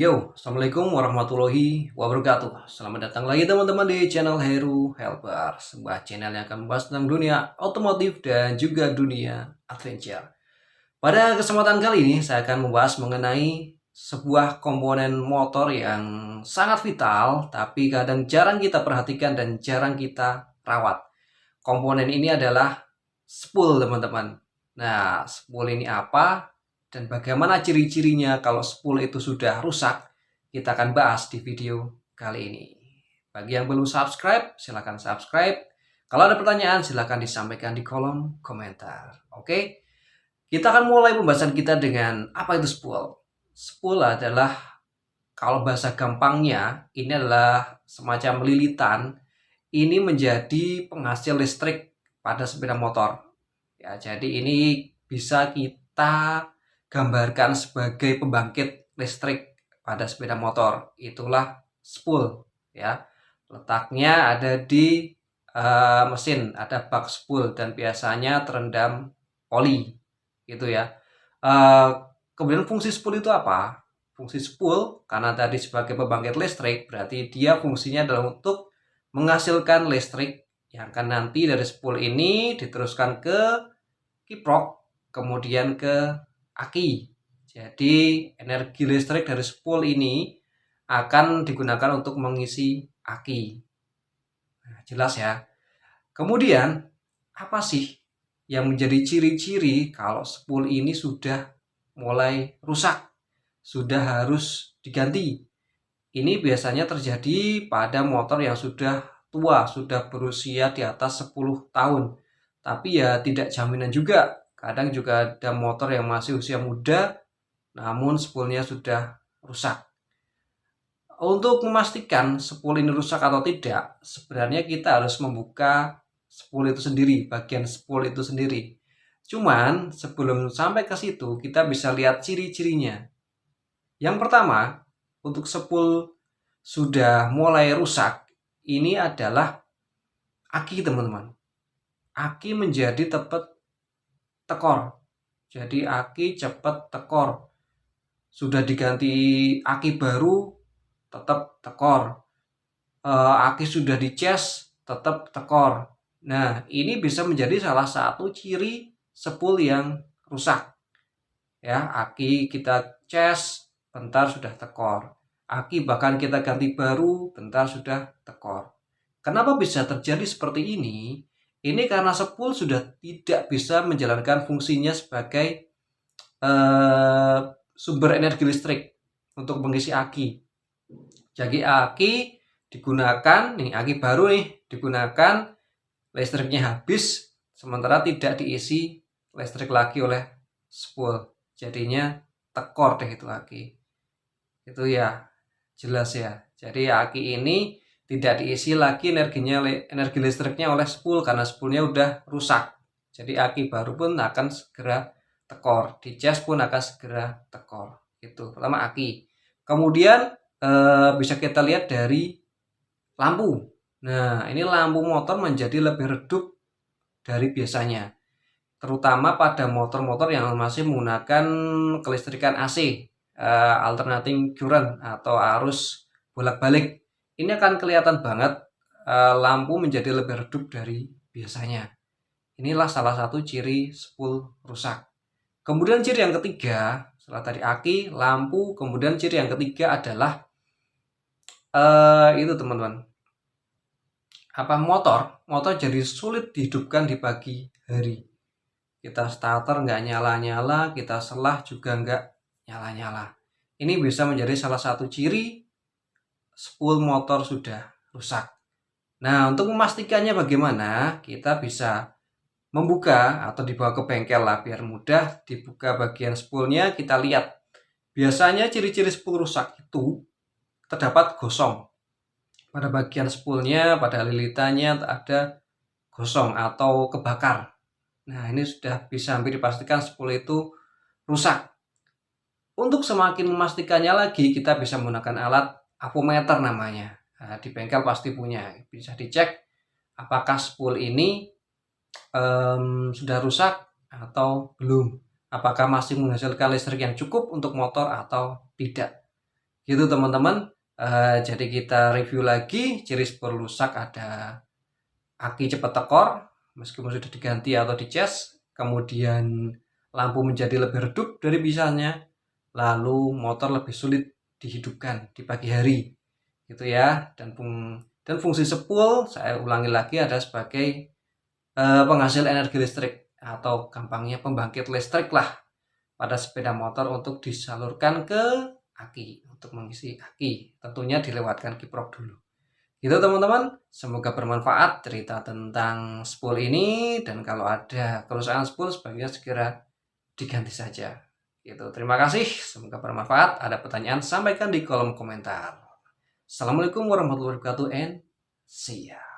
Yo, Assalamualaikum warahmatullahi wabarakatuh. Selamat datang lagi teman-teman di channel Heru Helper, sebuah channel yang akan membahas tentang dunia otomotif dan juga dunia adventure. Pada kesempatan kali ini, saya akan membahas mengenai sebuah komponen motor yang sangat vital, tapi kadang jarang kita perhatikan dan jarang kita rawat. Komponen ini adalah spool, teman-teman. Nah, spool ini apa? Dan bagaimana ciri-cirinya kalau spool itu sudah rusak, kita akan bahas di video kali ini. Bagi yang belum subscribe, silahkan subscribe. Kalau ada pertanyaan, silahkan disampaikan di kolom komentar. Oke, kita akan mulai pembahasan kita dengan apa itu spool. Spool adalah, kalau bahasa gampangnya, ini adalah semacam lilitan. Ini menjadi penghasil listrik pada sepeda motor. Ya, jadi ini bisa kita gambarkan sebagai pembangkit listrik pada sepeda motor. Itulah spool, ya. Letaknya ada di mesin, ada bak spool dan biasanya terendam oli, gitu ya. Kemudian fungsi spool itu apa? Fungsi spool, karena tadi sebagai pembangkit listrik, berarti dia fungsinya adalah untuk menghasilkan listrik yang akan nanti dari spool ini diteruskan ke kiprok, kemudian ke aki. Jadi energi listrik dari spool ini akan digunakan untuk mengisi aki. Nah, jelas ya. Kemudian apa sih yang menjadi ciri-ciri kalau spool ini sudah mulai rusak, sudah harus diganti? Ini biasanya terjadi pada motor yang sudah tua, sudah berusia di atas 10 tahun. Tapi ya tidak jaminan juga. Kadang juga ada motor yang masih usia muda, namun spoolnya sudah rusak. Untuk memastikan spool ini rusak atau tidak, sebenarnya kita harus membuka spool itu sendiri, bagian spool itu sendiri. Cuman sebelum sampai ke situ, kita bisa lihat ciri-cirinya. Yang pertama, untuk spool sudah mulai rusak, ini adalah aki, teman-teman. Aki menjadi cepat tekor. Jadi aki cepat tekor. Sudah diganti aki baru, tetap tekor. Aki sudah dicas, tetap tekor. Nah, ini bisa menjadi salah satu ciri spool yang rusak. Ya, aki kita cas, bentar sudah tekor. Aki bahkan kita ganti baru, bentar sudah tekor. Kenapa bisa terjadi seperti ini? Ini karena spool sudah tidak bisa menjalankan fungsinya sebagai sumber energi listrik untuk mengisi aki. Jadi aki digunakan, nih aki baru nih digunakan, listriknya habis, sementara tidak diisi listrik lagi oleh spool. Jadinya tekor deh itu aki. Itu ya jelas ya. Jadi aki ini tidak diisi lagi energi listriknya oleh spool karena spoolnya udah rusak. Jadi aki baru pun akan segera tekor, dicas pun akan segera tekor. Itu pertama aki. Kemudian bisa kita lihat dari lampu. Nah, ini lampu motor menjadi lebih redup dari biasanya, terutama pada motor-motor yang masih menggunakan kelistrikan AC, alternating current atau arus bolak-balik. Ini akan kelihatan banget lampu menjadi lebih redup dari biasanya. Inilah salah satu ciri spool rusak. Kemudian ciri yang ketiga, setelah tadi aki, lampu, kemudian ciri yang ketiga adalah itu teman-teman, motor jadi sulit dihidupkan di pagi hari. Kita starter nggak nyala-nyala, kita selah juga nggak nyala-nyala. Ini bisa menjadi salah satu ciri spool motor sudah rusak. Nah, untuk memastikannya bagaimana, kita bisa membuka atau dibawa ke bengkel lah biar mudah dibuka bagian spoolnya. Kita lihat, biasanya ciri-ciri spool rusak itu terdapat gosong pada bagian spoolnya, pada lilitannya ada gosong atau kebakar. Nah, ini sudah bisa hampir dipastikan spool itu rusak. Untuk semakin memastikannya lagi, kita bisa menggunakan alat avometer namanya. Nah, di bengkel pasti punya. Bisa dicek apakah spool ini sudah rusak atau belum. Apakah masih menghasilkan listrik yang cukup untuk motor atau tidak. Gitu teman-teman. Jadi kita review lagi, ciri spol rusak ada aki cepat tekor meskipun sudah diganti atau dicas, kemudian lampu menjadi lebih redup dari biasanya, lalu motor lebih sulit dihidupkan di pagi hari gitu ya. Dan fungsi spul saya ulangi lagi ada sebagai penghasil energi listrik atau gampangnya pembangkit listrik lah pada sepeda motor untuk disalurkan ke aki, untuk mengisi aki tentunya dilewatkan kiprok dulu. Gitu teman-teman, semoga bermanfaat cerita tentang spool ini, dan kalau ada kerusakan spool sebaiknya segera diganti saja. Gitu. Terima kasih, semoga bermanfaat. Ada pertanyaan sampaikan di kolom komentar. Assalamualaikum warahmatullahi wabarakatuh and see ya.